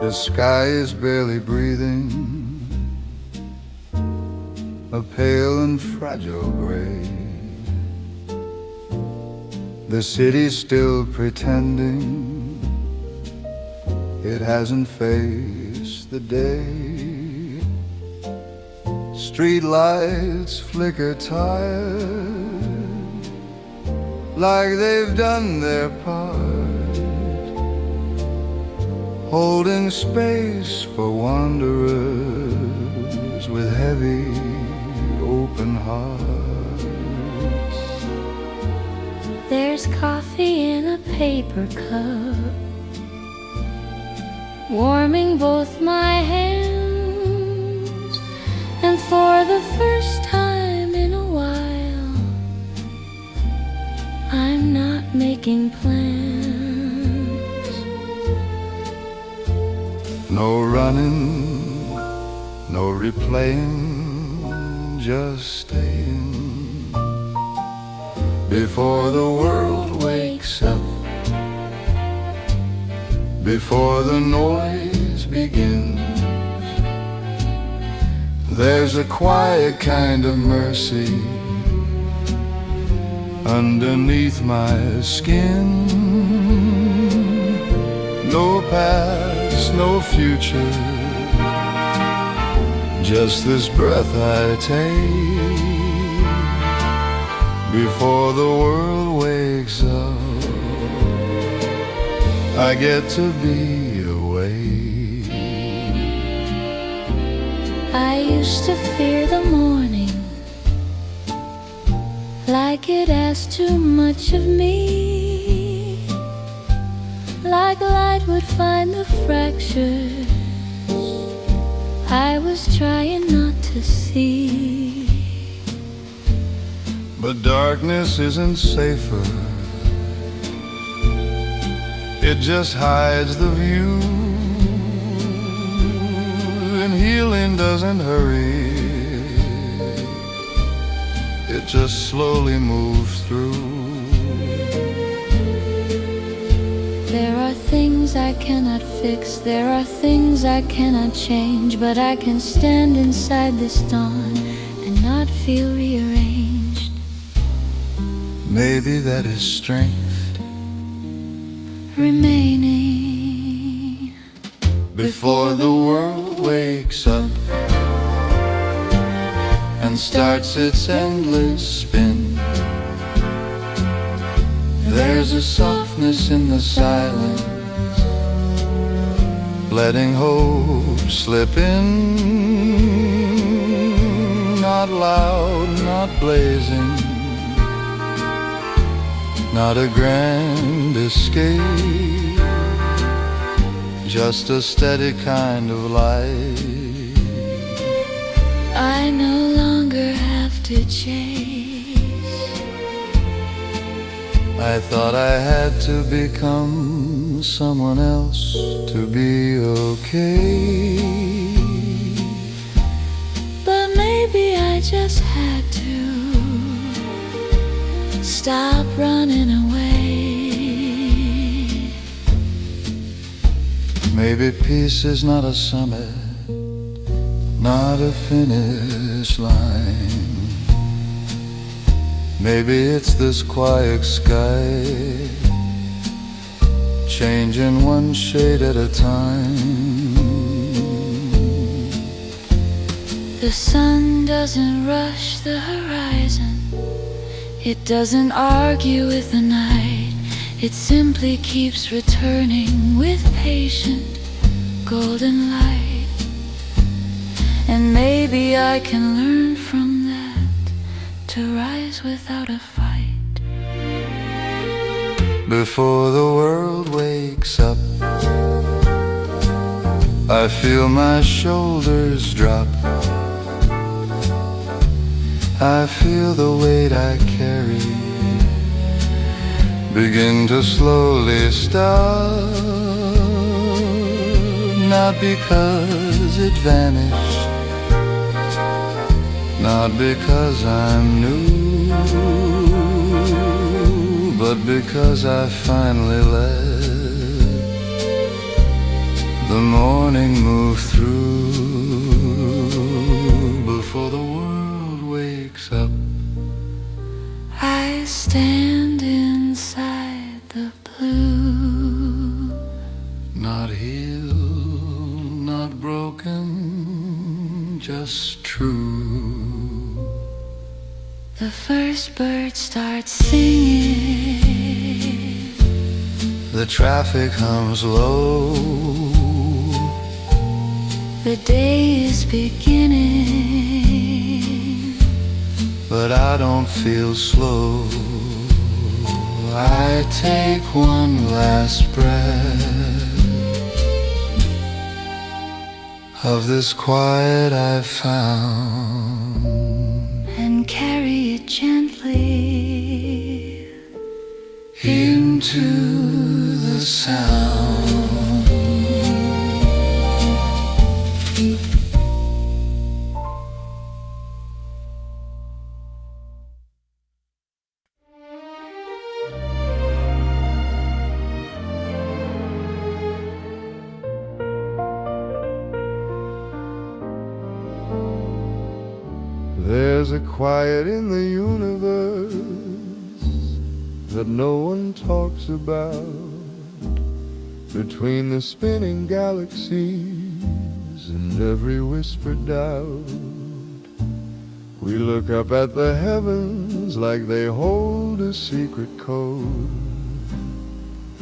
The sky is barely breathing, a pale and fragile gray. The city's still pretending it hasn't faced the day. Street lights flicker tired, like they've done their part, holding space for wanderers with heavy open hearts. There's coffee in a paper cup, warming both my hands, and for the first time in a while, I'm not making plans. No running, no replaying, just staying before the world wakes up, before the noise begins. There's a quiet kind of mercy underneath my skin. No past, no future, just this breath I take before the world wakes up. I get to be awake. I used to fear the morning, like it asked too much of me, like light would find the fractures I was trying not to see. But darkness isn't safer, it just hides the view, and healing doesn't hurry, it just slowly moves through. There are things I cannot fix, there are things I cannot change, but I can stand inside this dawn and not feel rearranged. Maybe that is strength remaining before the world wakes up and starts its endless spin. There's a softness in the silence, letting hope slip in. Not loud, not blazing, not a grand escape, just a steady kind of light. I no longer have to chase. I thought I had to become someone else to be okay, but maybe I just had to stop running away. Maybe peace is not a summit, not a finish line. Maybe it's this quiet sky, changing one shade at a time. The sun doesn't rush the horizon, it doesn't argue with the night, it simply keeps returning with patient golden light. And maybe I can learn from that to rise without a fight. Before the world wakes up, I feel my shoulders drop, I feel the weight I carry begin to slowly stop. Not because it vanished, not because I'm new, but because I finally let the morning move through before the world wakes up. I stand inside the blue, Not healed, not broken, just true. the first bird starts singing, The traffic hums low, the day is beginning, but I don't feel slow. I take one last breath of this quiet I've found, and carry it gently into the sound. There's a quiet in the universe that no one talks about, between the spinning galaxies and every whispered doubt. We look up at the heavens like they hold a secret code,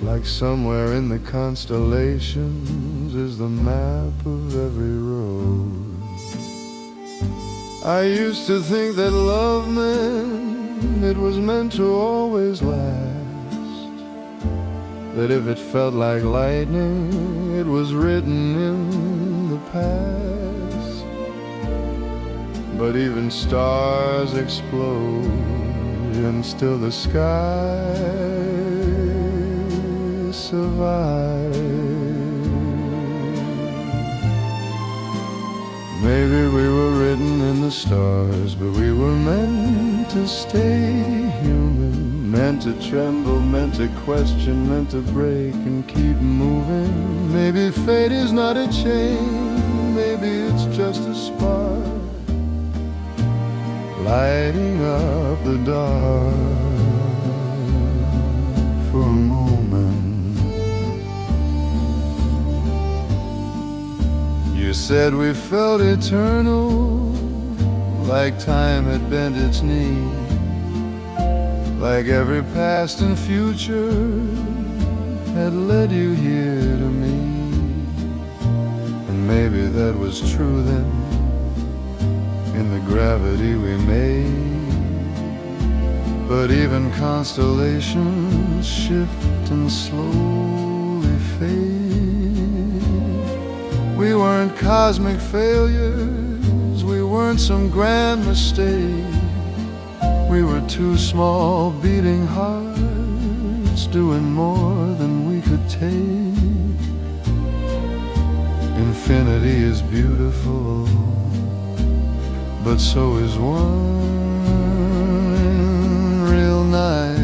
like somewhere in the constellations is the map of every road. I used to think that love meant it was meant to always last, that if it felt like lightning, it was written in the past. But even stars explode, and still the sky survives. Maybe we were written in the stars, but we were meant to stay human, meant to tremble, meant to question, meant to break and keep moving. Maybe fate is not a chain, maybe it's just a spark, lighting up the dark for a moment. You said we felt eternal, like time had bent its knee, like every past and future had led you here to me. And maybe that was true then, in the gravity we made. But even constellations shift and slowly fade. We weren't cosmic failures, we weren't some grand mistake. We were two small beating hearts, doing more than we could take. Infinity is beautiful, but so is one real night.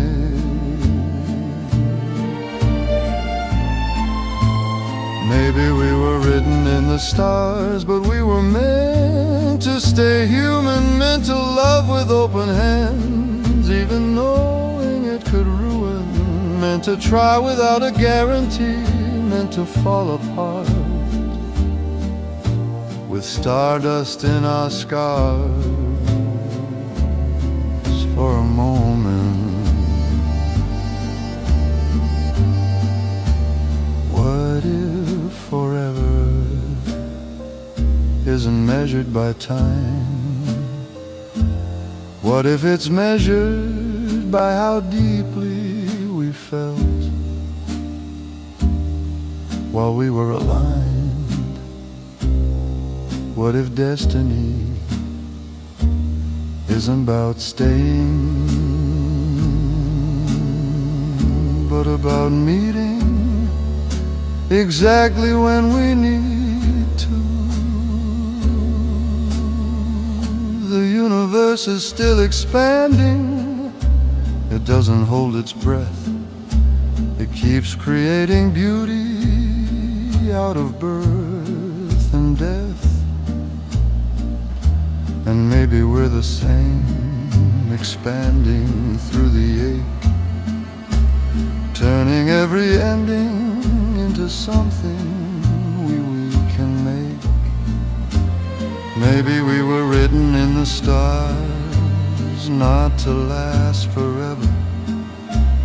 Maybe we were written in the stars, but we were meant to stay human, meant to love with open hands, even knowing it could ruin, meant to try without a guarantee, meant to fall apart with stardust in our scars for a moment. What if forever isn't measured by time? What if it's measured by how deeply we felt while we were aligned? What if destiny isn't about staying, but about meeting exactly when we need to? The universe is still expanding, it doesn't hold its breath, it keeps creating beauty out of birth and death. And maybe we're the same, expanding through the ache, turning every ending into something we can make. Maybe we were written in the stars, not to last forever,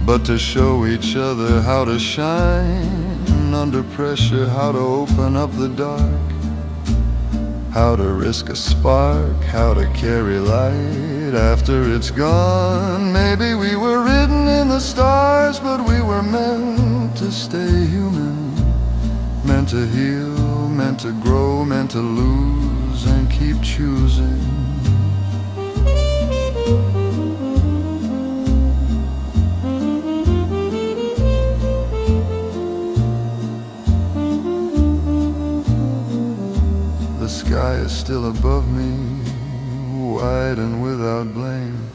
but to show each other how to shine under pressure, how to open up the dark, how to risk a spark, how to carry light after it's gone. Maybe we were written in the stars, but we were meant to stay human, meant to heal, meant to grow, meant to lose and keep choosing. The sky is still above me, wide and without blame.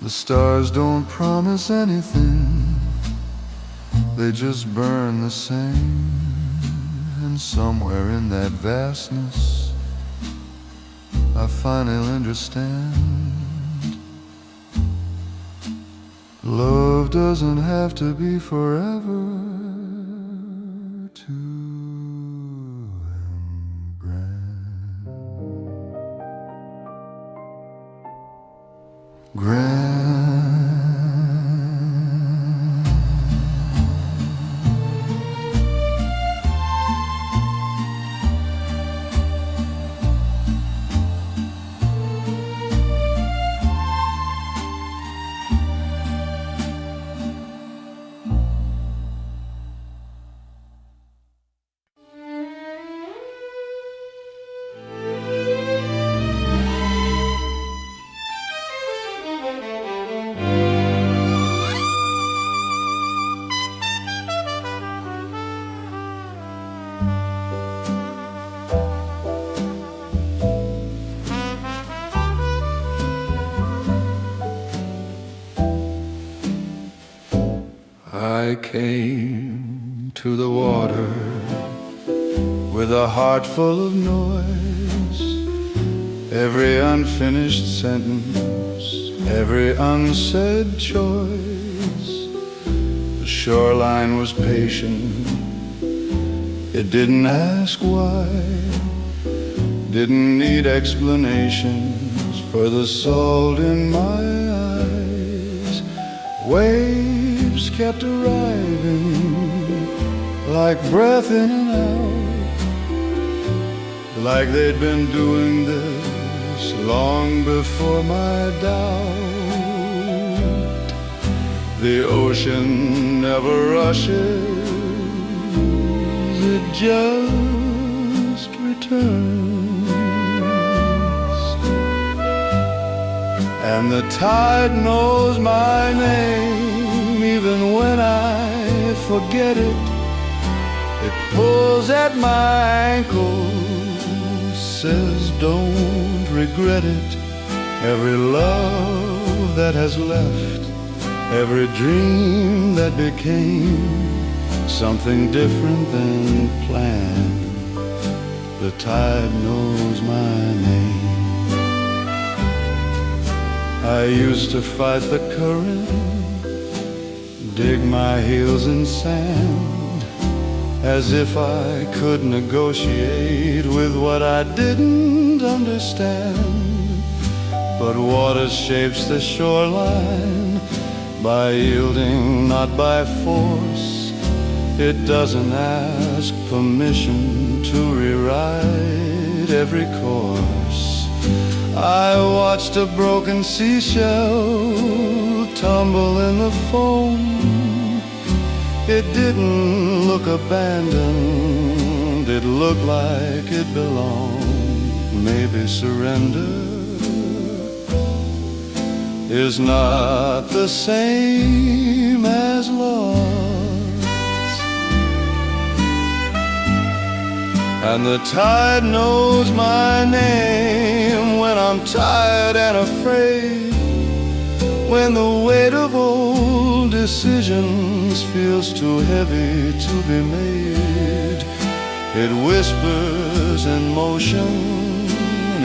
The stars don't promise anything, they just burn the same. And somewhere in that vastness, I finally understand. Love doesn't have to be forever to I came to the water with a heart full of noise. Every unfinished sentence, every unsaid choice. The shoreline was patient, it didn't ask why, didn't need explanations for the salt in my eyes. Waves kept arriving like breath in and out, like they'd been doing this long before my doubt. The ocean never rushes, it just returns. And the tide knows my name even when I forget it. It pulls at my ankles, says don't regret it. Every love that has left, every dream that became something different than planned, the tide knows my name. I used to fight the current, dig my heels in sand, as if I could negotiate with what I didn't understand. But water shapes the shoreline by yielding, not by force. It doesn't ask permission to rewrite every course. I watched a broken seashell tumble in the foam. It didn't look abandoned, it looked like it belonged. Maybe surrender is not the same as loss. And the tide knows my name when I'm tired and afraid, when the weight of old decisions feels too heavy to be made. It whispers in motion,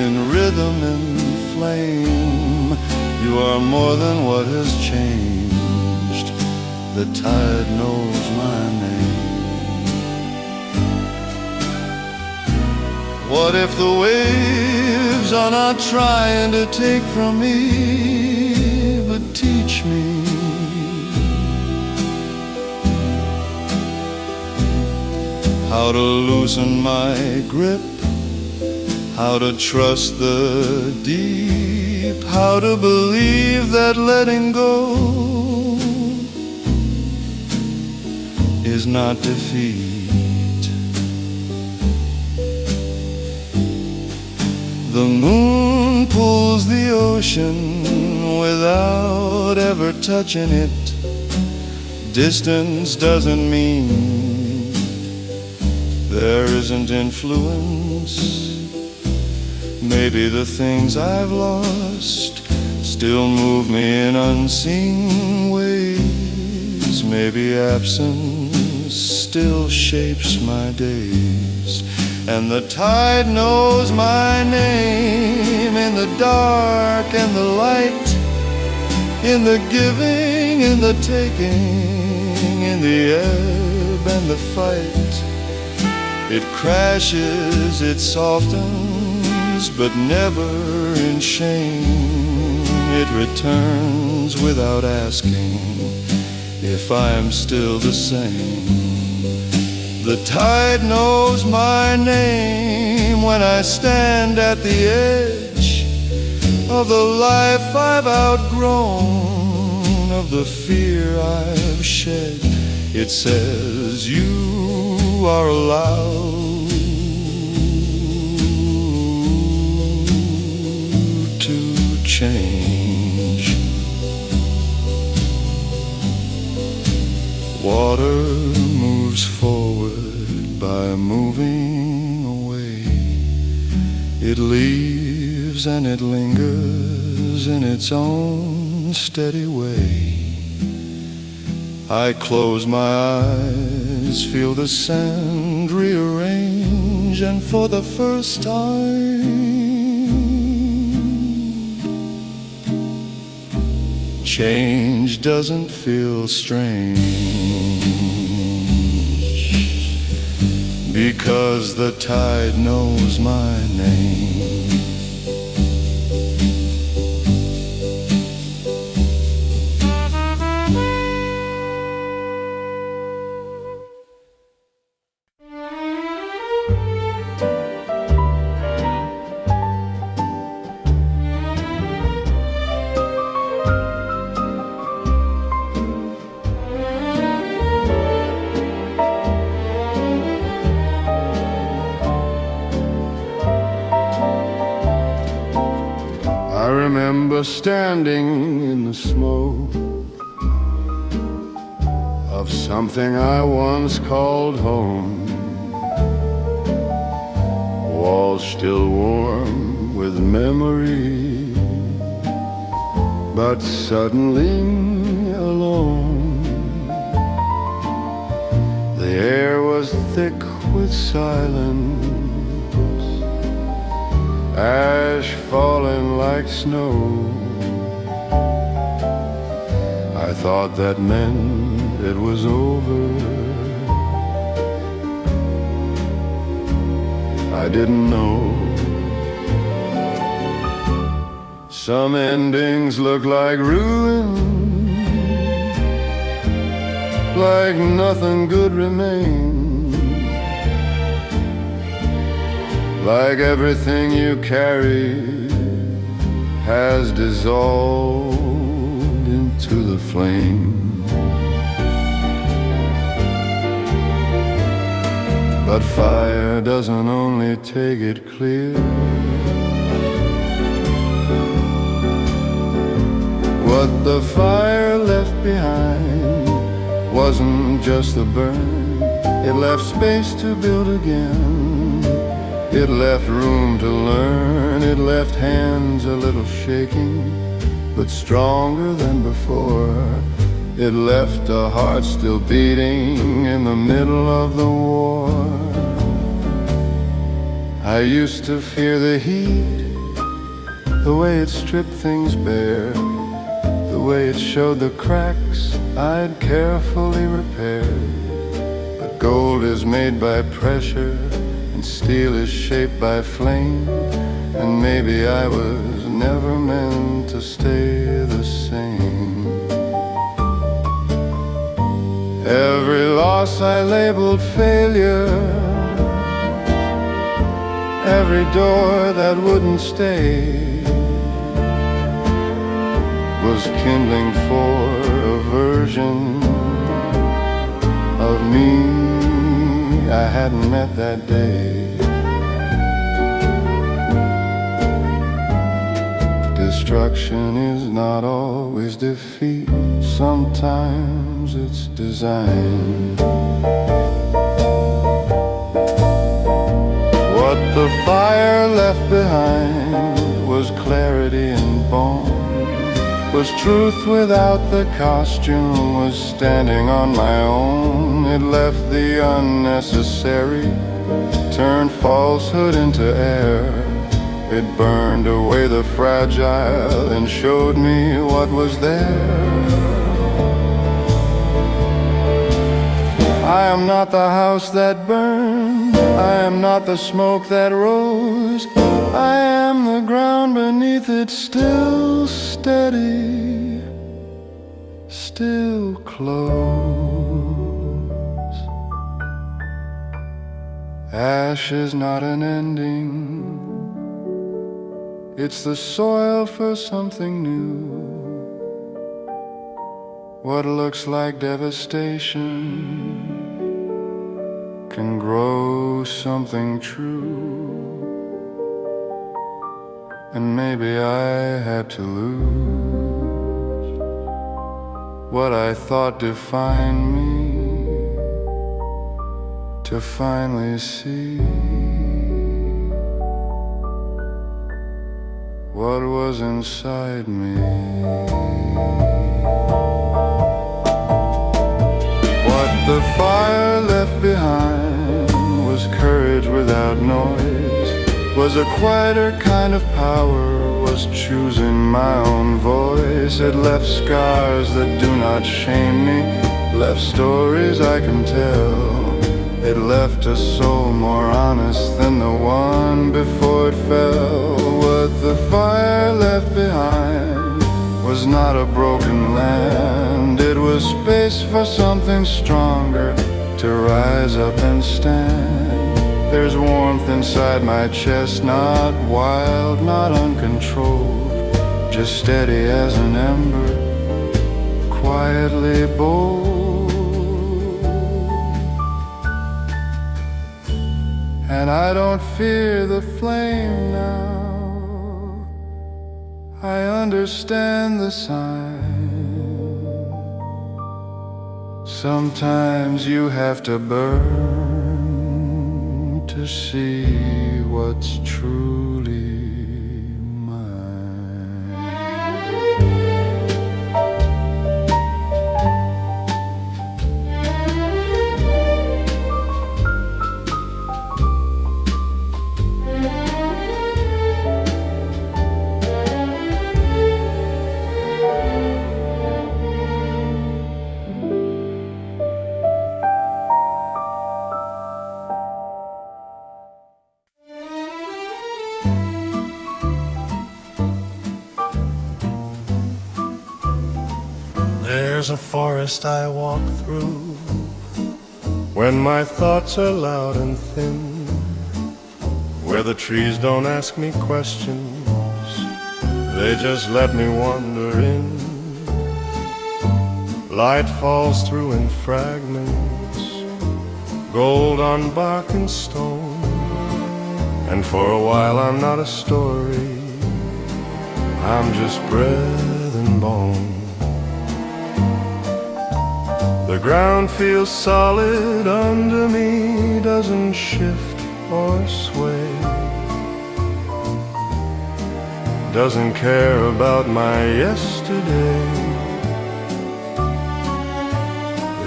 in rhythm and flame. You are more than what has changed. The tide knows my name. What if the waves are not trying to take from me, but teach me how to loosen my grip, how to trust the deep, how to believe that letting go is not defeat. The moon pulls the ocean without ever touching it. Distance doesn't mean there isn't influence. Maybe the things I've lost still move me in unseen ways. Maybe absence still shapes my days. And the tide knows my name in the dark and the light, in the giving, in the taking, in the ebb and the fight. It crashes, it softens, but never in shame. It returns without asking if I'm still the same. The tide knows my name when I stand at the edge of the life I've outgrown, of the fear I've shed. It says you are allowed to change. Water moves forward by moving away. It leaves and it lingers in its own steady way. I close my eyes, feel the sand rearrange, and for the first time change doesn't feel strange, because the tide knows my name. I remember standing in the smoke of something I once called home. Walls still warm with memory, but suddenly alone. The air was thick with silence, ash falling like snow. I thought that meant it was over. I didn't know. Some endings look like ruin, like nothing good remains, like everything you carry has dissolved into the flame. But fire doesn't only take it clear. What the fire left behind wasn't just a burn. It left space to build again. It left room to learn. It left hands a little shaking, but stronger than before. It left a heart still beating in the middle of the war. I used to fear the heat, the way it stripped things bare, the way it showed the cracks I'd carefully repaired. But gold is made by pressure, and steel is shaped by flame, and maybe I was never meant to stay the same. Every loss I labeled failure, every door that wouldn't stay was kindling for a version of me I hadn't met that day. Destruction is not always defeat, sometimes it's design. What the fire left behind was clarity and bone, was truth without the costume, was standing on my own. It left the unnecessary, turned falsehood into air. It burned away the fragile and showed me what was there. I am not the house that burned, I am not the smoke that rose, I am the ground beneath it, still steady, still close. Ash is not an ending, it's the soil for something new. What looks like devastation can grow something true. And maybe I had to lose what I thought defined me to finally see what was inside me. What the fire left behind was courage without noise, was a quieter kind of power, was choosing my own voice. It left scars that do not shame me, left stories I can tell. It left a soul more honest than the one before it fell. What the fire left behind was not a broken land, it was space for something stronger to rise up and stand. There's warmth inside my chest, not wild, not uncontrolled, just steady as an ember, quietly bold. And I don't fear the flame now, I understand the sign. Sometimes you have to burn to see what's truly mine. There's a forest I walk through when my thoughts are loud and thin, where the trees don't ask me questions, they just let me wander in. Light falls through in fragments, gold on bark and stone, and for a while I'm not a story, I'm just breath and bone. The ground feels solid under me, doesn't shift or sway, doesn't care about my yesterday.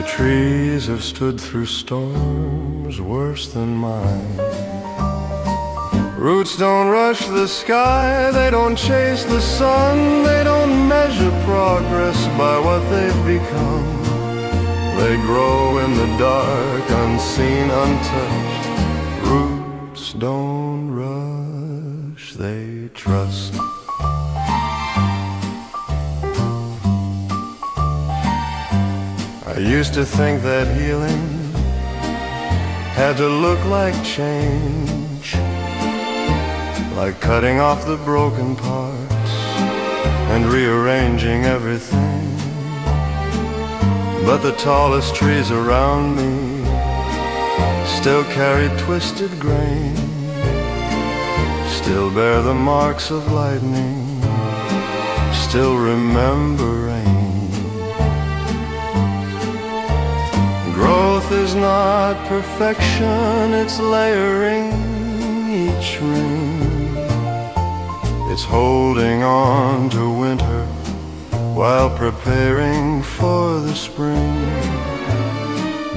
The trees have stood through storms worse than mine. Roots don't rush the sky, they don't chase the sun, they don't measure progress by what they've become. They grow in the dark, unseen, untouched. Roots don't rush, they trust. I used to think that healing had to look like change, like cutting off the broken parts and rearranging everything. But the tallest trees around me still carry twisted grain, still bear the marks of lightning, still remember rain. Growth is not perfection, it's layering each ring. It's holding on to winter while preparing for the spring.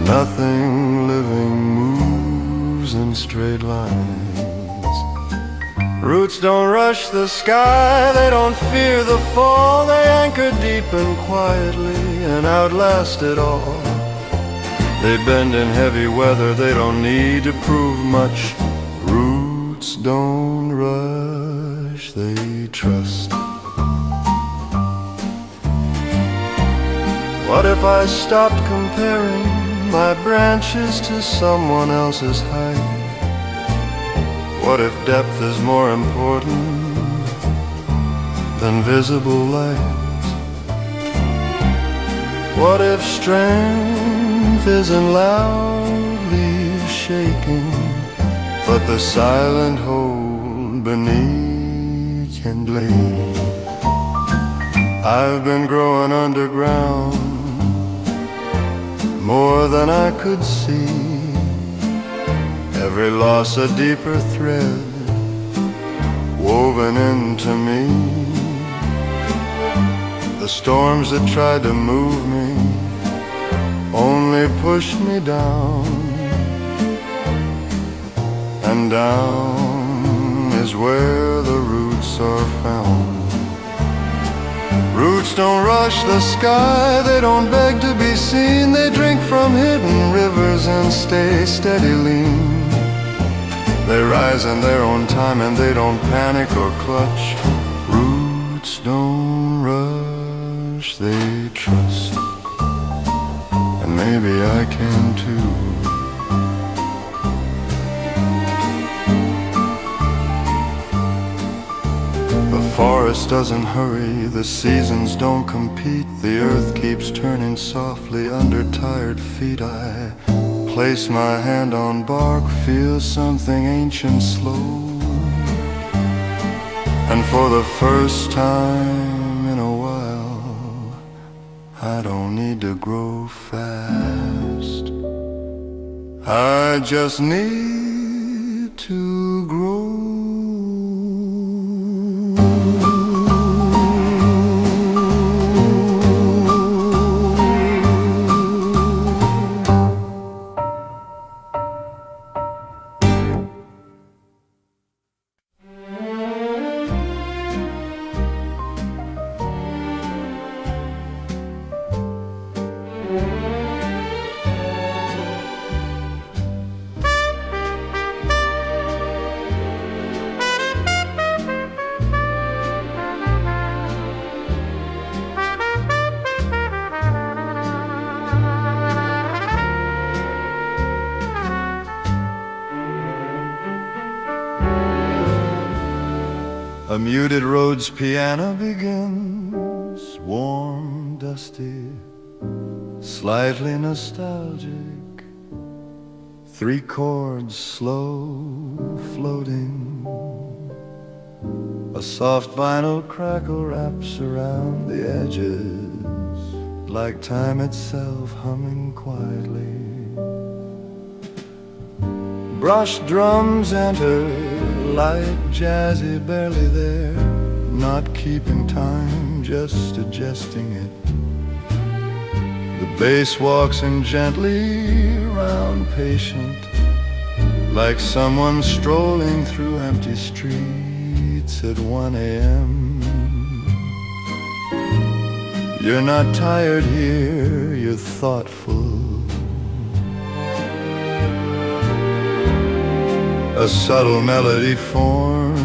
Nothing living moves in straight lines. Roots don't rush the sky, they don't fear the fall. They anchor deep and quietly and outlast it all. They bend in heavy weather, they don't need to prove much. Roots don't rush, they trust. What if I stopped comparing my branches to someone else's height? What if depth is more important than visible light? What if strength isn't loudly shaking, but the silent hold beneath can gleam? I've been growing underground more than I could see. Every loss a deeper thread woven into me. The storms that tried to move me only pushed me down, and down is where the roots are found. Roots don't rush the sky, they don't beg to be seen. They drink from hidden rivers and stay steady lean. They rise in their own time and they don't panic or clutch. Roots don't rush, they trust. And maybe I can too. The forest doesn't hurry, the seasons don't compete. The earth keeps turning softly under tired feet. I place my hand on bark, feel something ancient slow. And for the first time in a while, I don't need to grow fast. I just need to grow. A muted Rhodes piano begins, warm, dusty, slightly nostalgic. 3 chords slow floating. A soft vinyl crackle wraps around the edges, like time itself humming quietly. Brushed drums enter, light, jazzy, barely there, not keeping time, just adjusting it. The bass walks in gently round, patient, like someone strolling through empty streets at 1 a.m. You're not tired here, you're thoughtful. A subtle melody forms,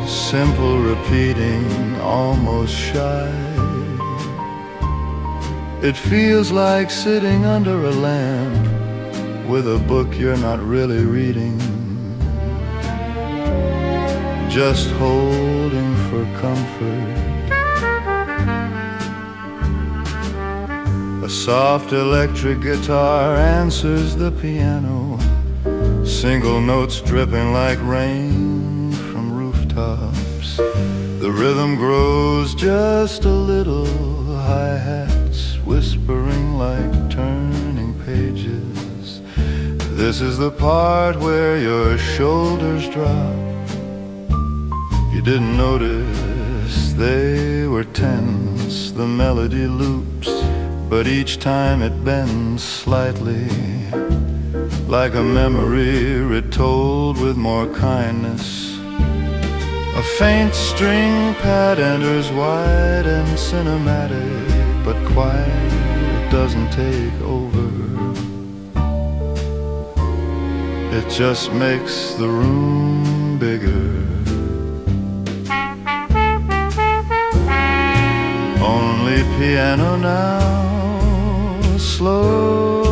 simple, repeating, almost shy. It feels like sitting under a lamp with a book you're not really reading, just holding for comfort. A soft electric guitar answers the piano, single notes dripping like rain from rooftops. The rhythm grows just a little, hi-hats whispering like turning pages. This is the part where your shoulders drop. You didn't notice they were tense. The melody loops, but each time it bends slightly, like a memory retold with more kindness. A faint string pad enters wide and cinematic, but quiet, it doesn't take over. It just makes the room bigger. Only piano now, slower.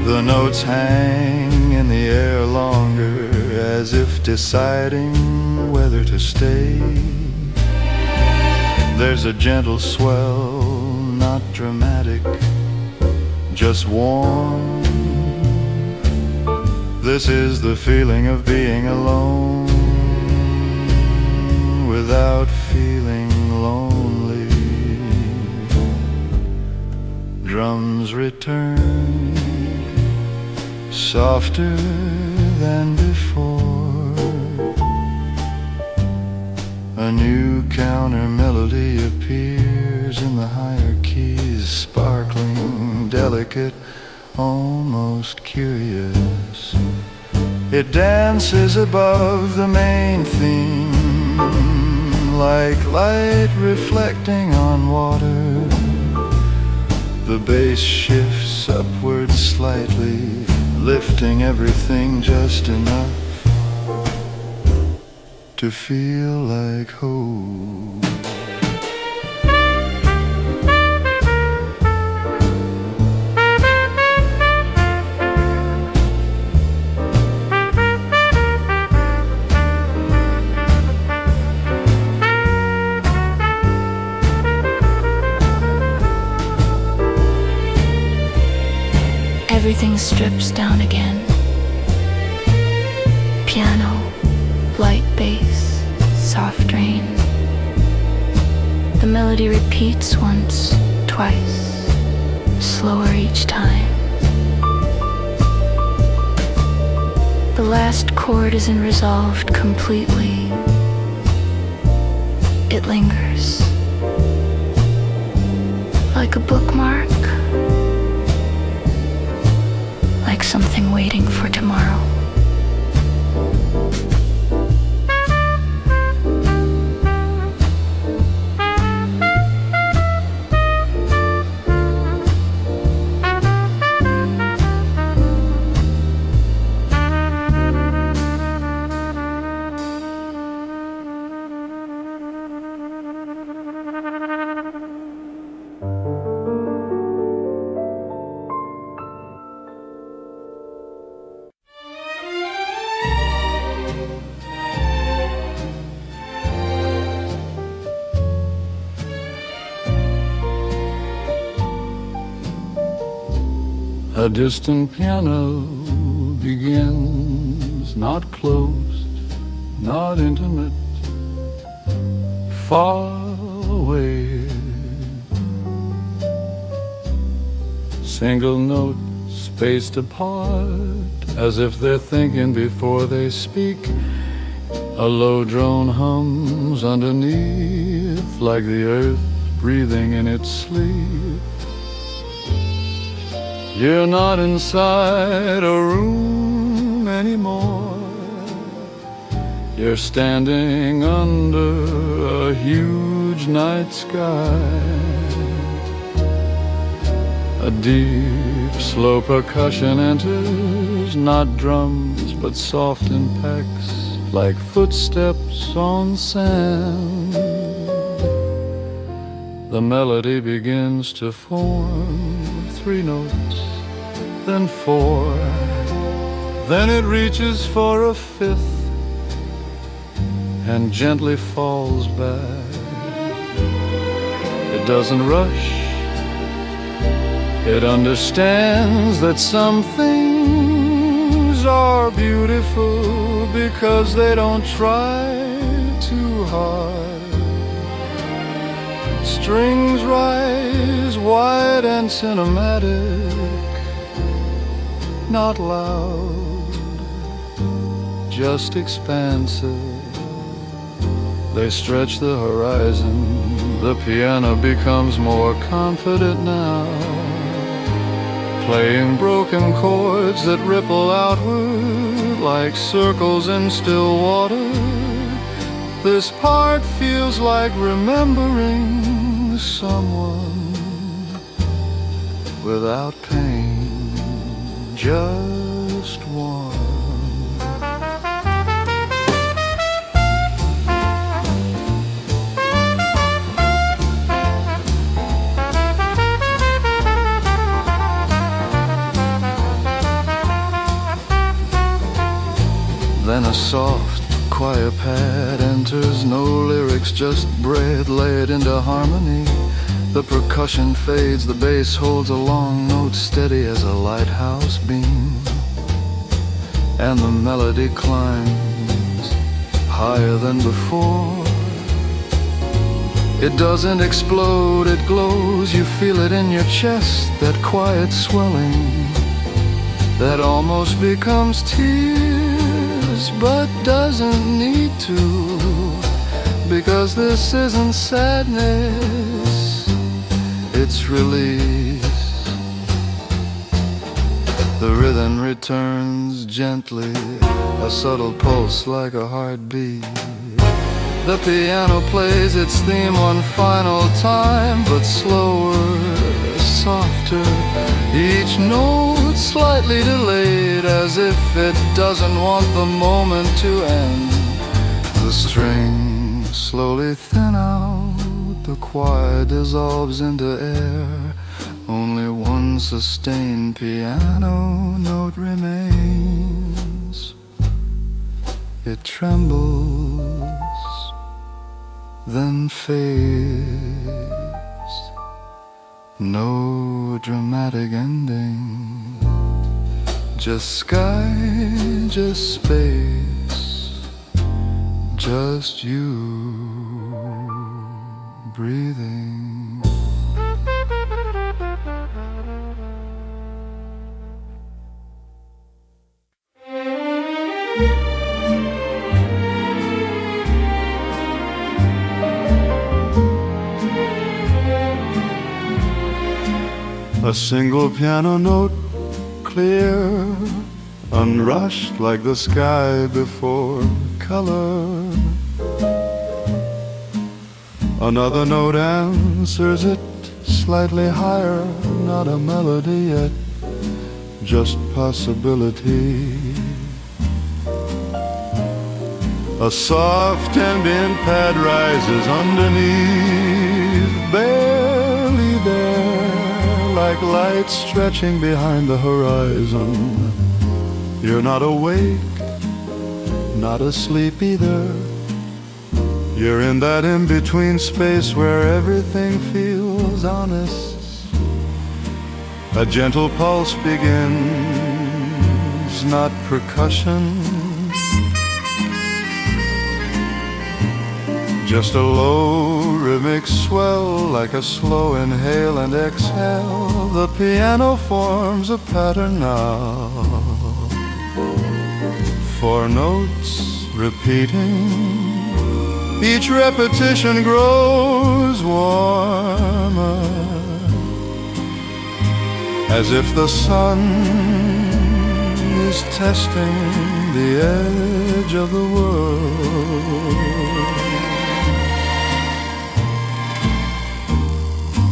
The notes hang in the air longer, as if deciding whether to stay. There's a gentle swell, not dramatic, just warm. This is the feeling of being alone without feeling lonely. Drums return, softer than before. A new counter melody appears in the higher keys, sparkling, delicate, almost curious. It dances above the main theme, like light reflecting on water. The bass shifts upward slightly, lifting everything just enough to feel like home. Everything strips down again. Piano, light bass, soft rain. The melody repeats once, twice, slower each time. The last chord isn't resolved completely. It lingers, like a bookmark, like something waiting for tomorrow. A distant piano begins, not closed, not intimate, far away. Single notes spaced apart, as if they're thinking before they speak. A low drone hums underneath, like the earth breathing in its sleep. You're not inside a room anymore. You're standing under a huge night sky. A deep, slow percussion enters, not drums, but soft impacts, like footsteps on sand. The melody begins to form, 3 notes, then 4. Then it reaches for a 5th and gently falls back. It doesn't rush. It understands that some things are beautiful because they don't try too hard. Strings rise wide and cinematic, not loud, just expansive. They stretch the horizon. The piano becomes more confident now, playing broken chords that ripple outward like circles in still water. This part feels like remembering someone without pain, just one. Then a soft, quiet pad enters, no lyrics, just bread laid into harmony. The percussion fades, the bass holds a long note steady as a lighthouse beam. And the melody climbs higher than before. It doesn't explode, it glows, you feel it in your chest, that quiet swelling that almost becomes tears, but doesn't need to, because this isn't sadness, it's release. The rhythm returns gently, a subtle pulse like a heartbeat. The piano plays its theme one final time, but slower, softer, each note slightly delayed, as if it doesn't want the moment to end. The strings slowly thin out, the choir dissolves into air. Only one sustained piano note remains. It trembles, then fades. No dramatic ending, just sky, just space, just you breathing. A single piano note, clear, unrushed like the sky before color. Another note answers it, slightly higher, not a melody yet, just possibility. A soft ambient pad rises underneath, barely there, like light stretching behind the horizon. You're not awake, not asleep either. You're in that in-between space where everything feels honest. A gentle pulse begins, not percussion, just a low rhythmic swell, like a slow inhale and exhale. The piano forms a pattern now. 4 notes repeating. Each repetition grows warmer, as if the sun is testing the edge of the world.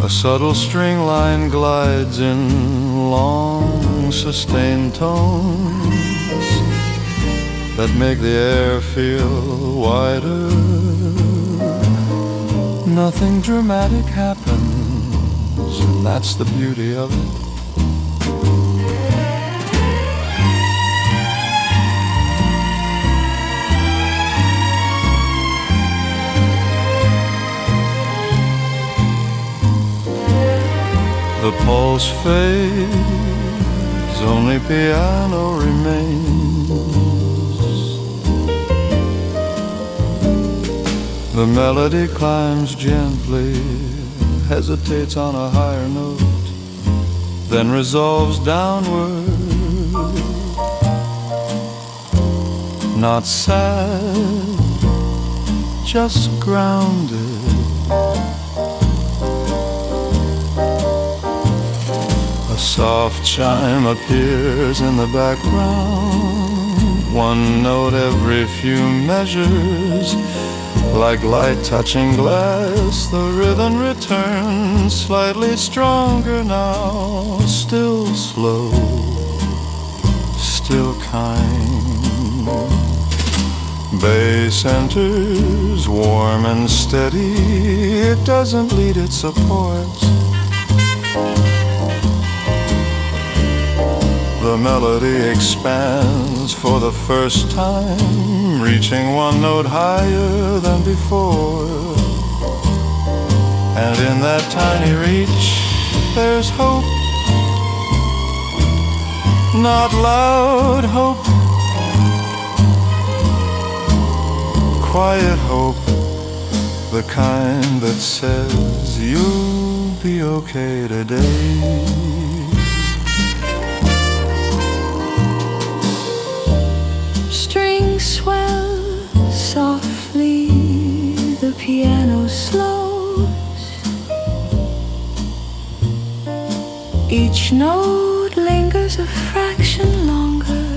A subtle string line glides in long sustained tones that make the air feel wider. Nothing dramatic happens, and that's the beauty of it. The pulse fades, only piano remains. The melody climbs gently, hesitates on a higher note, then resolves downward. Not sad, just grounded. A soft chime appears in the background, one note every few measures. Like light touching glass, the rhythm returns, slightly stronger now, still slow, still kind. Bass enters, warm and steady, it doesn't lead, it supports. The melody expands for the first time, reaching one note higher than before. And in that tiny reach, there's hope. Not loud hope, quiet hope, the kind that says you'll be okay today. Strings swell softly, the piano slows. Each note lingers a fraction longer.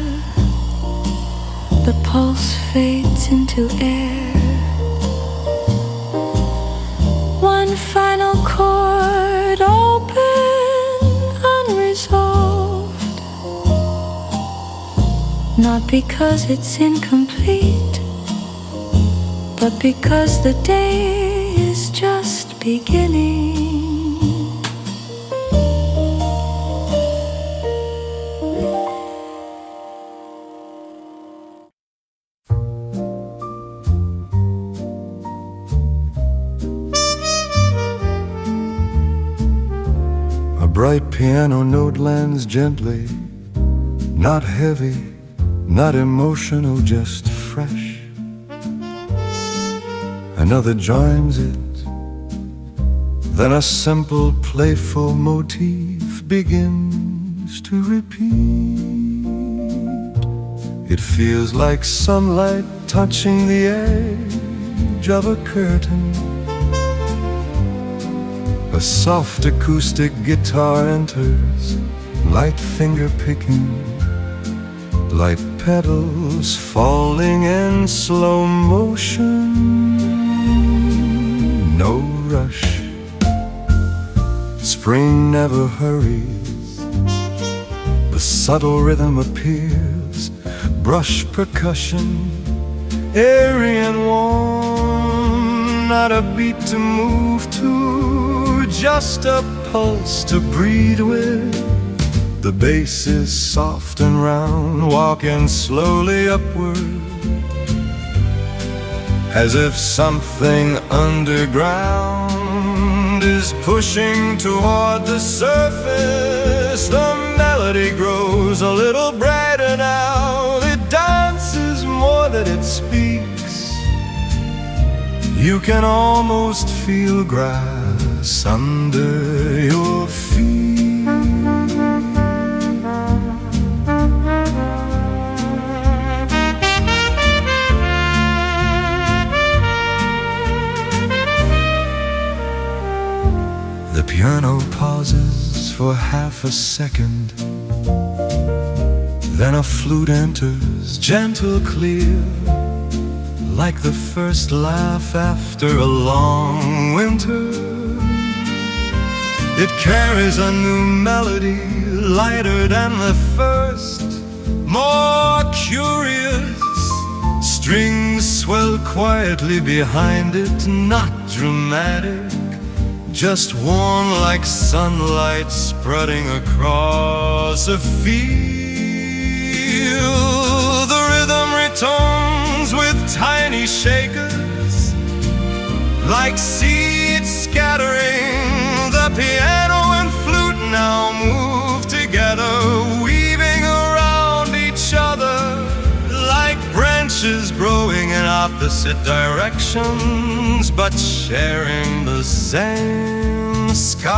The pulse fades into air. One final chord open, unresolved. Not because it's incomplete, but because the day is just beginning. A bright piano note lands gently, not heavy, not emotional, just fresh. Another joins it, then a simple, playful motif begins to repeat. It feels like sunlight touching the edge of a curtain. A soft acoustic guitar enters, light finger picking, light petals falling in slow motion. No rush, spring never hurries. The subtle rhythm appears, brush percussion, airy and warm. Not a beat to move to, just a pulse to breathe with. The bass is soft and round, walking slowly upward, as if something underground is pushing toward the surface. The melody grows a little brighter now. It dances more than it speaks. You can almost feel grass under your feet. piano pauses for half a second, then a flute enters, gentle, clear, like the first laugh after a long winter. It carries a new melody, lighter than the first, more curious. Strings swell quietly behind it, not dramatic, just warm like sunlight spreading across a field. The rhythm returns with tiny shakers, like seeds scattering. The piano and flute now move together, weaving around each other like branches growing in opposite directions, but sharing the same sky.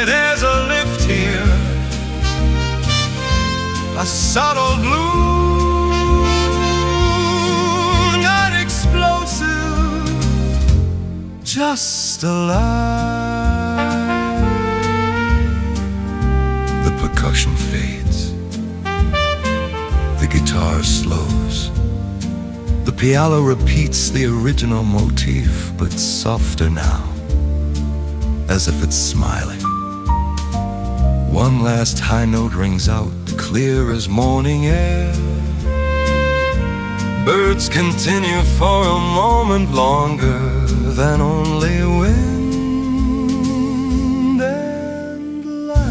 There's a lift here, a subtle blue, not explosive, just alive. The percussion fades, the guitar slows, the piano repeats the original motif, but softer now, as if it's smiling. One last high note rings out, clear as morning air. Birds continue for a moment longer than only wind and light.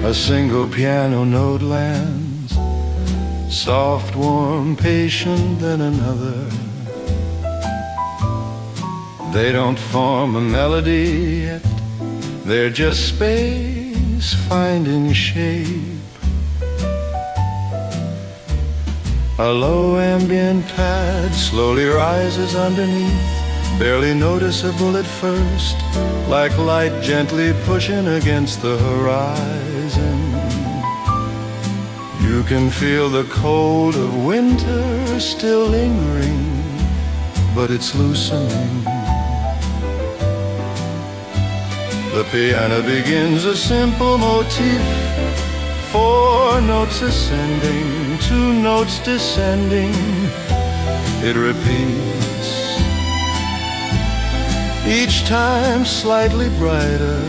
A single piano note lands, soft, warm, patient, then another. They don't form a melody yet, they're just space finding shape. A low ambient pad slowly rises underneath, barely noticeable at first, like light gently pushing against the horizon. You can feel the cold of winter still lingering, but it's loosening. The piano begins a simple motif, 4 notes ascending, 2 notes descending. It repeats, each time slightly brighter.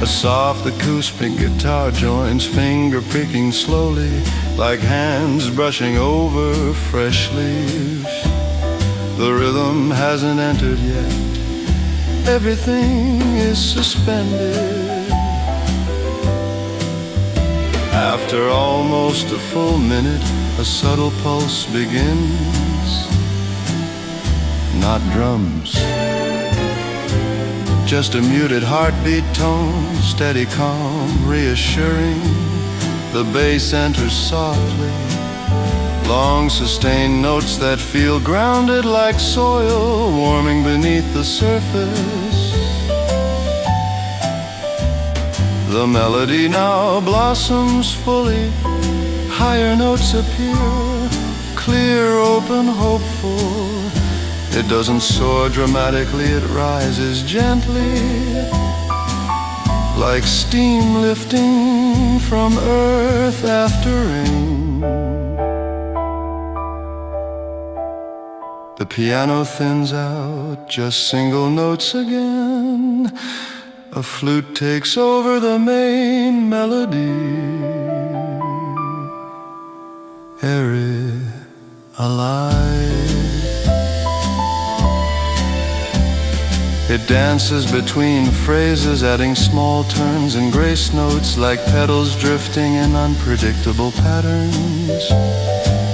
A soft acoustic guitar joins, finger picking slowly, like hands brushing over fresh leaves. The rhythm hasn't entered yet, everything is suspended. After almost a full minute, a subtle pulse begins. Not drums, just a muted heartbeat tone, steady, calm, reassuring. The bass enters softly, long sustained notes that feel grounded like soil warming beneath the surface. The melody now blossoms fully, higher notes appear, clear, open, hopeful. It doesn't soar dramatically, it rises gently, like steam lifting from earth after rain. The piano thins out, just single notes again. A flute takes over the main melody, airy, alive. It dances between phrases, adding small turns and grace notes like petals drifting in unpredictable patterns.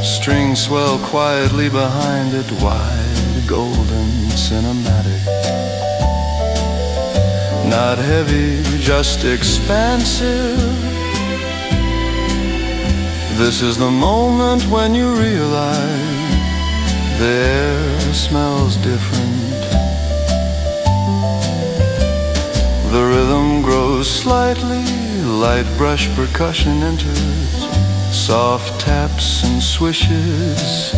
Strings swell quietly behind it, wide, golden cinematic. Not heavy, just expansive. This is the moment when you realize the air smells different. The rhythm grows slightly, light brush percussion enters, soft taps and swishes.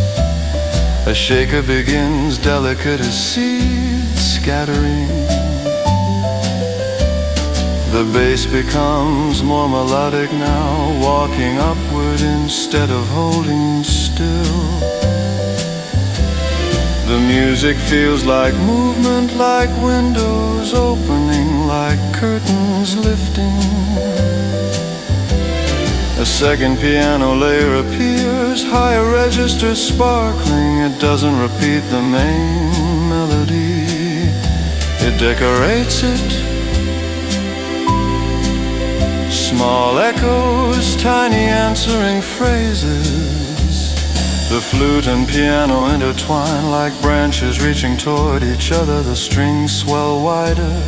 A shaker begins, delicate as seeds scattering. The bass becomes more melodic now, walking upward instead of holding still. The music feels like movement, like windows opening, like curtains lifting. A second piano layer appears, higher register sparkling. It doesn't repeat the main melody, it decorates it. Small echoes, tiny answering phrases. The flute and piano intertwine like branches reaching toward each other. The strings swell wider,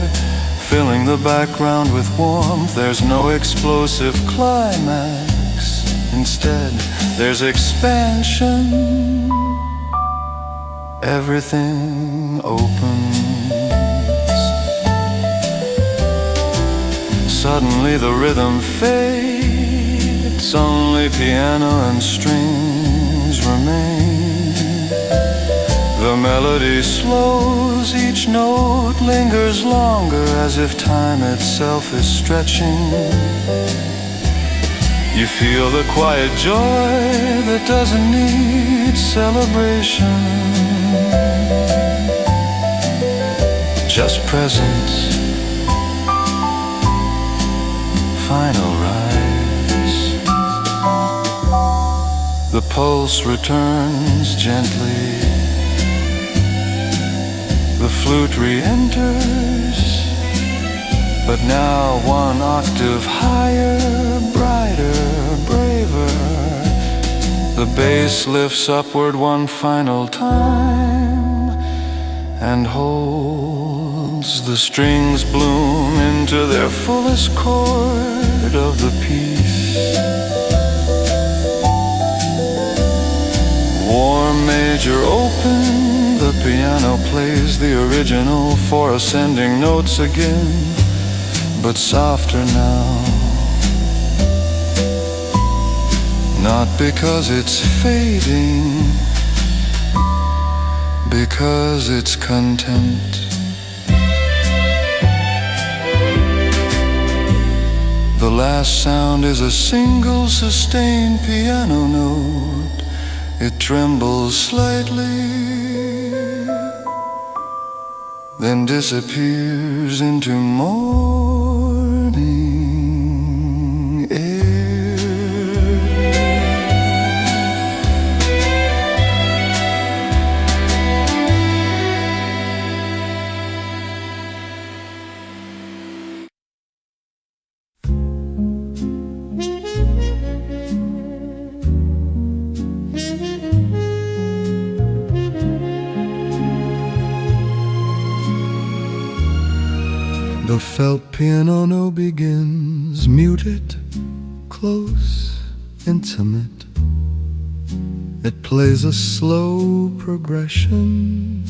filling the background with warmth. There's no explosive climax. Instead, there's expansion. Everything opens. Suddenly the rhythm fades. Only piano and strings remain. The melody slows, each note lingers longer, as if time itself is stretching. You feel the quiet joy that doesn't need celebration, just presence, final rise. The pulse returns gently. The flute re-enters, but now one octave higher, brighter, braver. The bass lifts upward one final time and holds. The strings bloom into their fullest chord of the piece. Warm major open. The piano plays the original four ascending notes again, but softer now. Not because it's fading, because it's content. The last sound is a single sustained piano note. It trembles slightly, then disappears into morning air. The felt piano begins, muted, close, intimate. It plays a slow progression,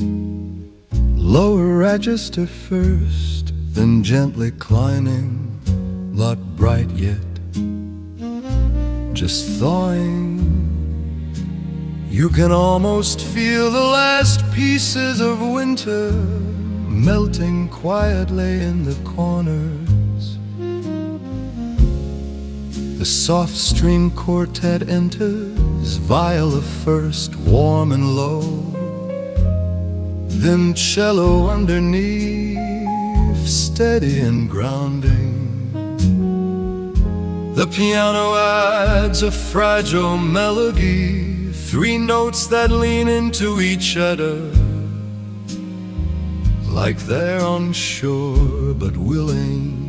lower register first, then gently climbing, not bright yet, just thawing. You can almost feel the last pieces of winter melting quietly in the corners. The soft string quartet enters, viola first, warm and low, then cello underneath, steady and grounding. The piano adds a fragile melody, three notes that lean into each other, like they're unsure but willing.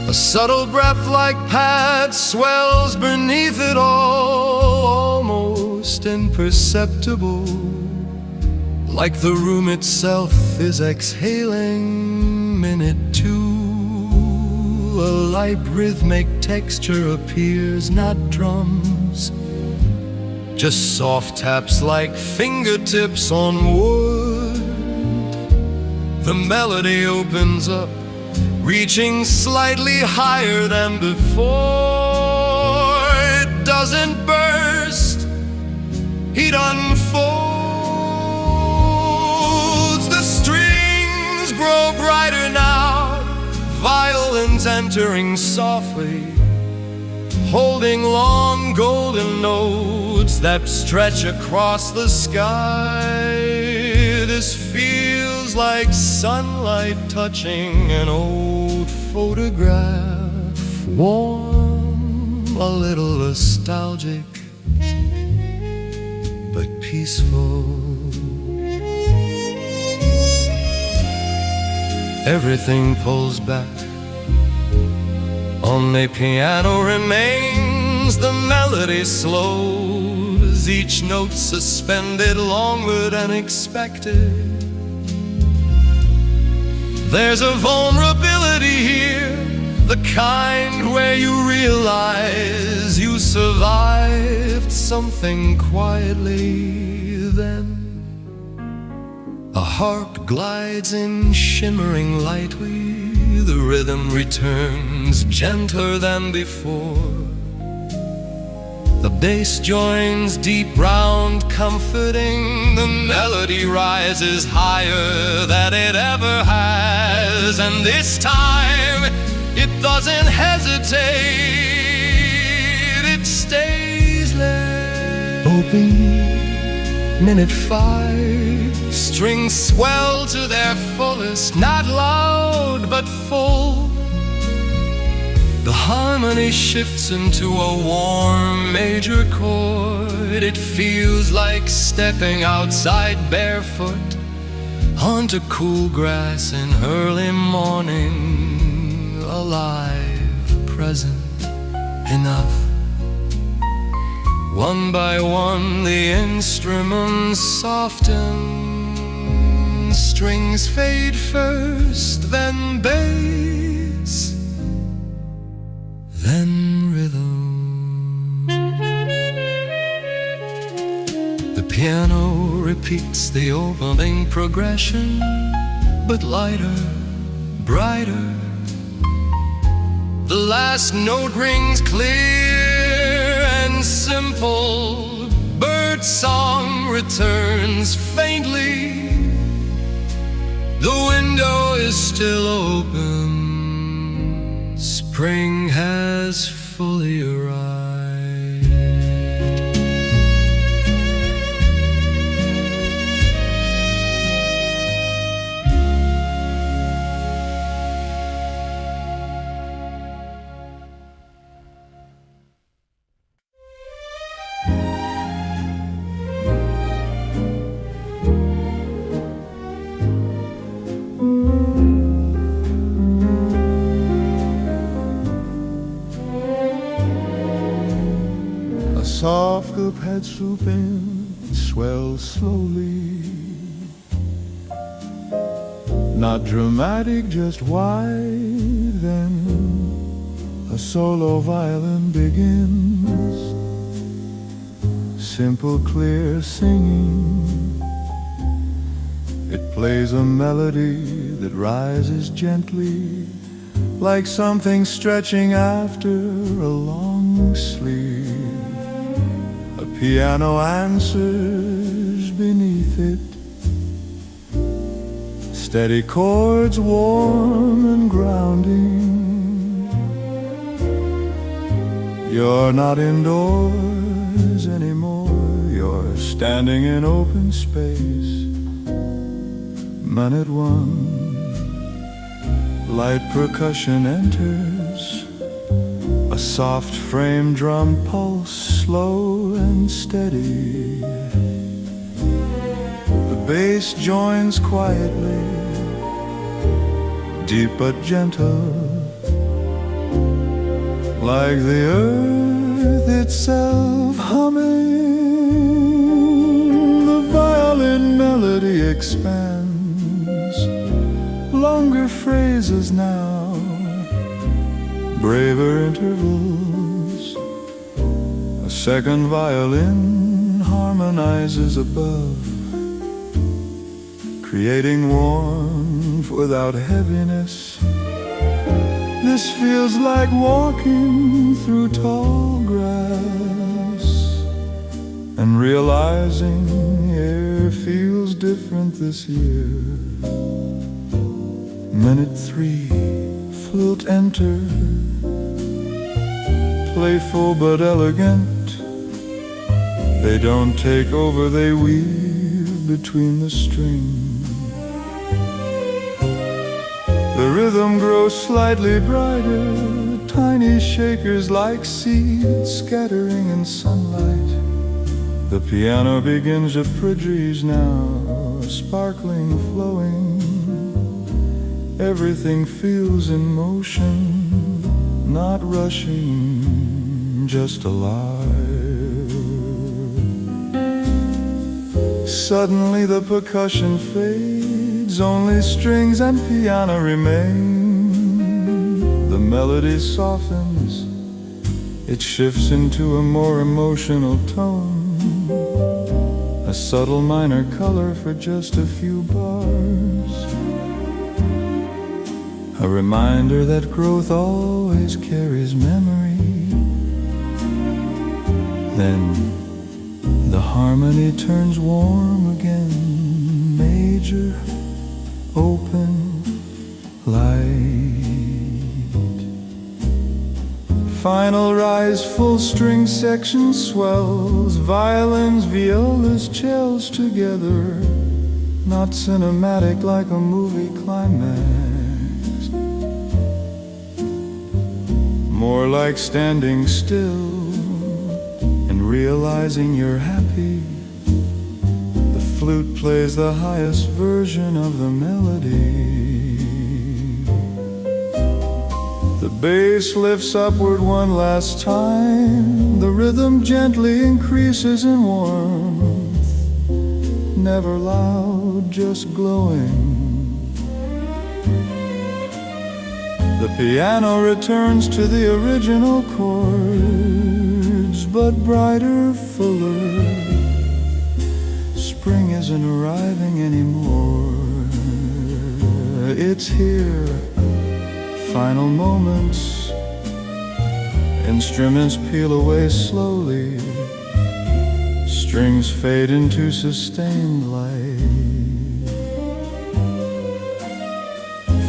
A subtle breath like pad swells beneath it all, almost almost imperceptible, like the room itself is exhaling. Minute 2, a light rhythmic texture appears, not drums, just soft taps like fingertips on wood. The melody opens up, reaching slightly higher than before. It doesn't burst, it unfolds. The strings grow brighter now, violins entering softly, holding long golden notes that stretch across the sky. This feels like sunlight touching an old photograph, warm, a little nostalgic, but peaceful. Everything pulls back, only piano remains. The melody slows, each note suspended longer than expected. There's a vulnerability here, the kind where you realize you survived something quietly. Then a harp glides in, shimmering lightly. The rhythm returns, gentler than before. The bass joins deep, round, comforting. The melody rises higher than it ever has, and this time it doesn't hesitate. It stays there. Open. Minute 5, strings swell to their fullest, not loud but full. The harmony shifts into a warm major chord. It feels like stepping outside barefoot onto cool grass in early morning. Alive, present, enough. One by one the instruments soften. Strings fade first, then bass, then rhythm. The piano repeats the opening progression, but lighter, brighter. The last note rings clear and simple. Bird song returns faintly. The window is still open. Spring has fully arrived. Soft cup head swooping, swells slowly. Not dramatic, just wide. Then a solo violin begins. Simple, clear singing. It plays a melody that rises gently, like something stretching after a long sleep. A piano answers beneath it, steady chords, warm and grounding. You're not indoors anymore, you're standing in open space. Minute 1, light percussion enters. A soft frame drum pulse, slow and steady. The bass joins quietly, deep but gentle, like the earth itself humming. melody expands. Longer phrases now, braver intervals. A second violin harmonizes above, creating warmth without heaviness. This feels like walking through tall grass and realizing air feels different this year. Minute 3, flute enter, playful but elegant. They don't take over, they weave between the strings. The rhythm grows slightly brighter, tiny shakers like seeds scattering in sunlight. The piano begins a bridge now, sparkling, flowing. Everything feels in motion, not rushing, just alive. Suddenly the percussion fades, only strings and piano remain. The melody softens, it shifts into a more emotional tone, a subtle minor color for just a few bars. A reminder that growth always carries memory. Then the harmony turns warm again, major, open, light. Final rise, full string section swells, violins, violas, cellos together. Not cinematic like a movie climax, more like standing still and realizing you're happy. The flute plays the highest version of the melody. The bass lifts upward one last time. The rhythm gently increases in warmth, never loud, just glowing. The piano returns to the original chords, but brighter, fuller. Spring isn't arriving anymore. It's here, final moments. Instruments peel away slowly. Strings fade into sustained light.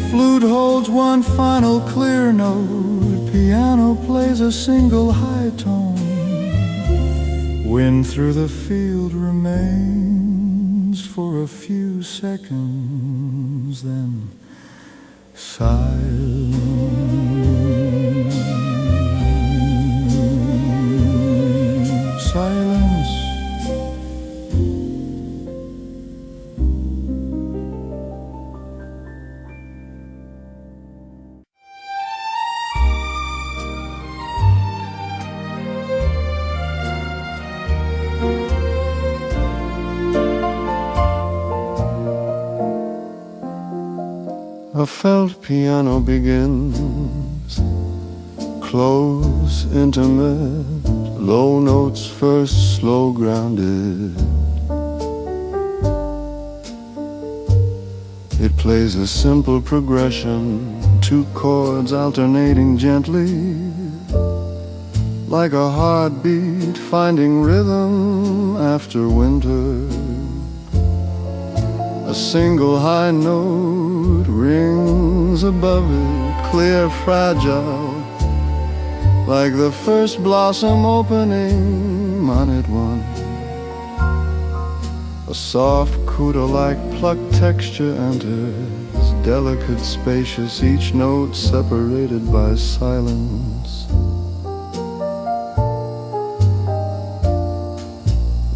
Flute holds one final clear note. Piano plays a single high tone. Wind through the field remains for a few seconds, then silence. Silence. A felt piano begins, close, intimate, low notes first, slow grounded. It plays a simple progression, two chords alternating gently, like a heartbeat finding rhythm after winter. A single high note rings above it, clear, fragile, like the first blossom opening on it one. A soft coda-like plucked texture enters, delicate, spacious, each note separated by silence.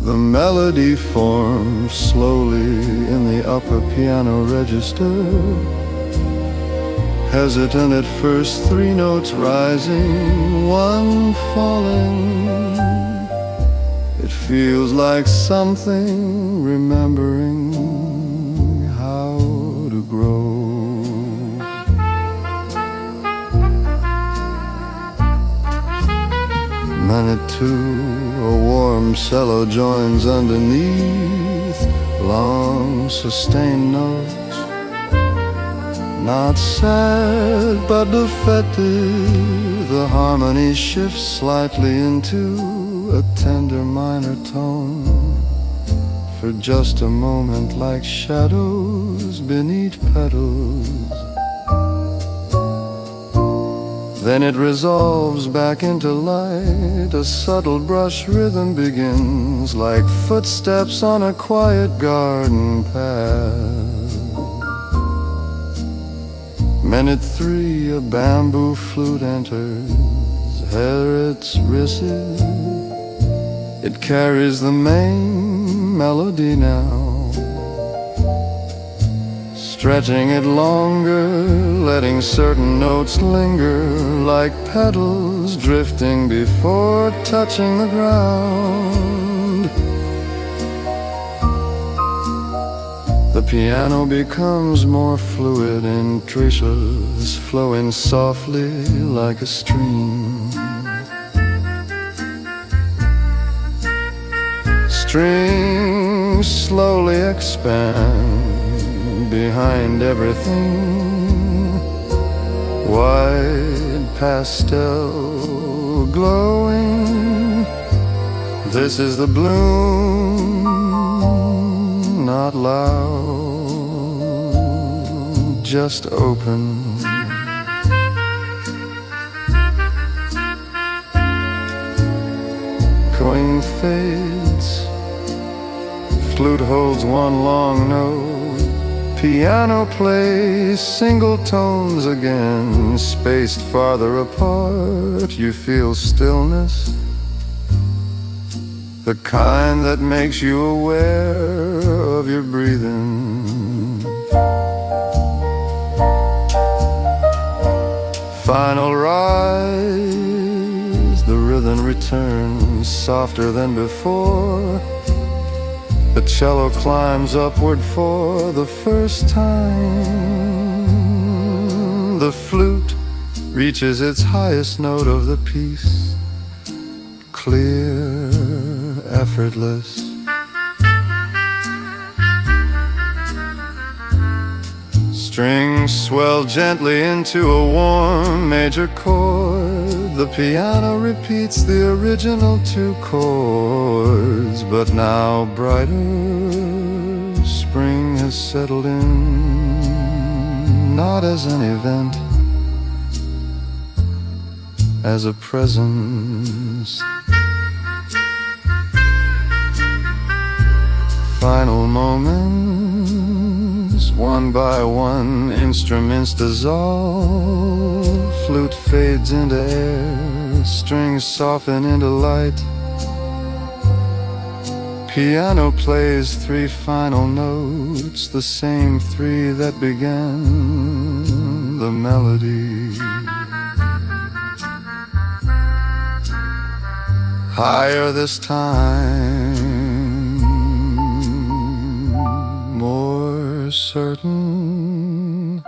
The melody forms slowly in the upper piano register, hesitant at first, three notes rising, one falling. It feels like something remembering minute two, a warm cello joins underneath long sustained notes, not sad but defective. The harmony shifts slightly into a tender minor tone, for just a moment, like shadows beneath petals. Then it resolves back into light. A subtle brush rhythm begins, like footsteps on a quiet garden path. Minute three, a bamboo flute enters, hair its risses. It carries the main melody now, stretching it longer, letting certain notes linger, like petals drifting before touching the ground. The piano becomes more fluid in treacherous, flowing softly like a stream. Strings slowly expand behind everything, white pastel glowing. This is the bloom, not loud, just open. Coin fades, flute holds one long note, piano plays single tones again, spaced farther apart. You feel stillness, the kind that makes you aware of your breathing. Final rise, the rhythm returns, softer than before. The cello climbs upward for the first time. The flute reaches its highest note of the piece, clear, effortless. Strings swell gently into a warm major chord. The piano repeats the original two chords, but now brighter. Spring has settled in, not as an event, as a presence. Final moments, one by one, instruments dissolve. Flute fades into air, strings soften into light. Piano plays three final notes, the same three that began the melody. Higher this time, more certain.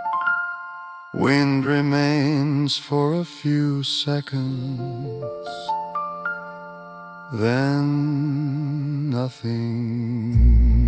Wind remains for a few seconds, then nothing.